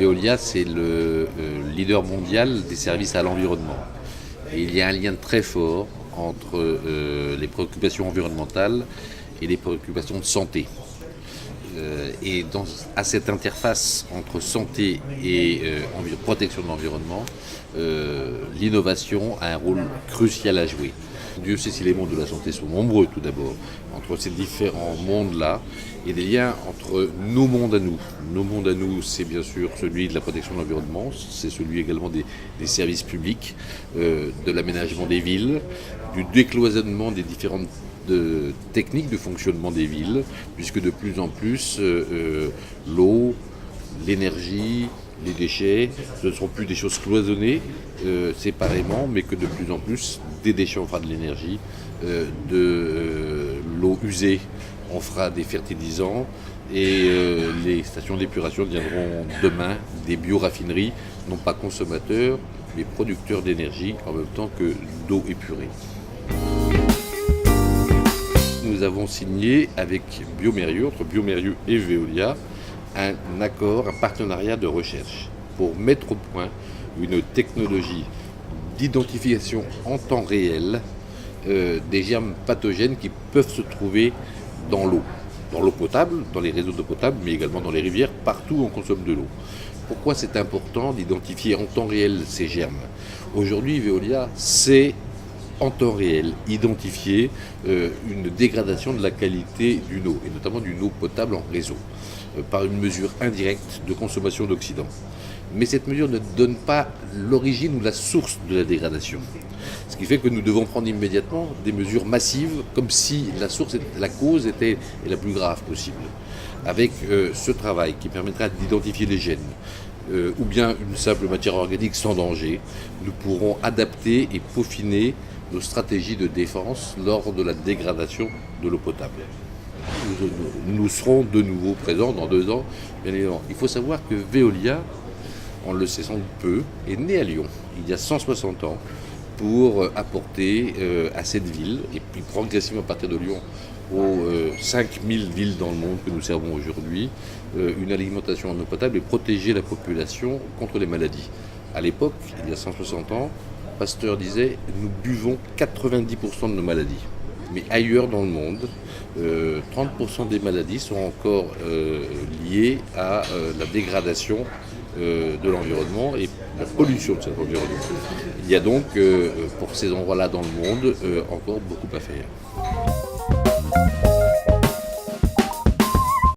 Veolia, c'est le leader mondial des services à l'environnement. Et il y a un lien très fort entre les préoccupations environnementales et les préoccupations de santé. Et à cette interface entre santé et protection de l'environnement, l'innovation a un rôle crucial à jouer. Dieu sait si les mondes de la santé sont nombreux tout d'abord, entre ces différents mondes-là, et des liens entre nos mondes à nous. Nos mondes à nous, c'est bien sûr celui de la protection de l'environnement, c'est celui également des services publics, de l'aménagement des villes, du décloisonnement des différentes techniques de fonctionnement des villes, puisque de plus en plus, l'eau, l'énergie, les déchets, ce ne seront plus des choses cloisonnées séparément, mais que de plus en plus, des déchets on fera de l'énergie, de l'eau usée on fera des fertilisants, et les stations d'épuration deviendront demain des bioraffineries, non pas consommateurs, mais producteurs d'énergie en même temps que d'eau épurée. Nous avons signé avec Biomérieux, entre Biomérieux et Veolia, un accord, un partenariat de recherche pour mettre au point une technologie d'identification en temps réel des germes pathogènes qui peuvent se trouver dans l'eau potable, dans les réseaux d'eau potable, mais également dans les rivières, partout où on consomme de l'eau. Pourquoi c'est important d'identifier en temps réel ces germes ? Aujourd'hui, Veolia sait en temps réel identifier une dégradation de la qualité d'une eau, et notamment d'une eau potable en réseau, par une mesure indirecte de consommation d'oxydants. Mais cette mesure ne donne pas l'origine ou la source de la dégradation. Ce qui fait que nous devons prendre immédiatement des mesures massives, comme si la cause était la plus grave possible. Avec ce travail qui permettra d'identifier les gènes, ou bien une simple matière organique sans danger, nous pourrons adapter et peaufiner nos stratégies de défense lors de la dégradation de l'eau potable. Nous serons de nouveau présents dans 2 ans, bien évidemment. Il faut savoir que Veolia, on le sait sans doute peu, est né à Lyon, il y a 160 ans, pour apporter à cette ville, et puis progressivement à partir de Lyon, aux 5000 villes dans le monde que nous servons aujourd'hui, une alimentation en eau potable et protéger la population contre les maladies. À l'époque, il y a 160 ans, Pasteur disait « nous buvons 90% de nos maladies ». Mais ailleurs dans le monde, 30% des maladies sont encore liées à la dégradation de l'environnement et la pollution de cet environnement. Il y a donc, pour ces endroits-là dans le monde, encore beaucoup à faire.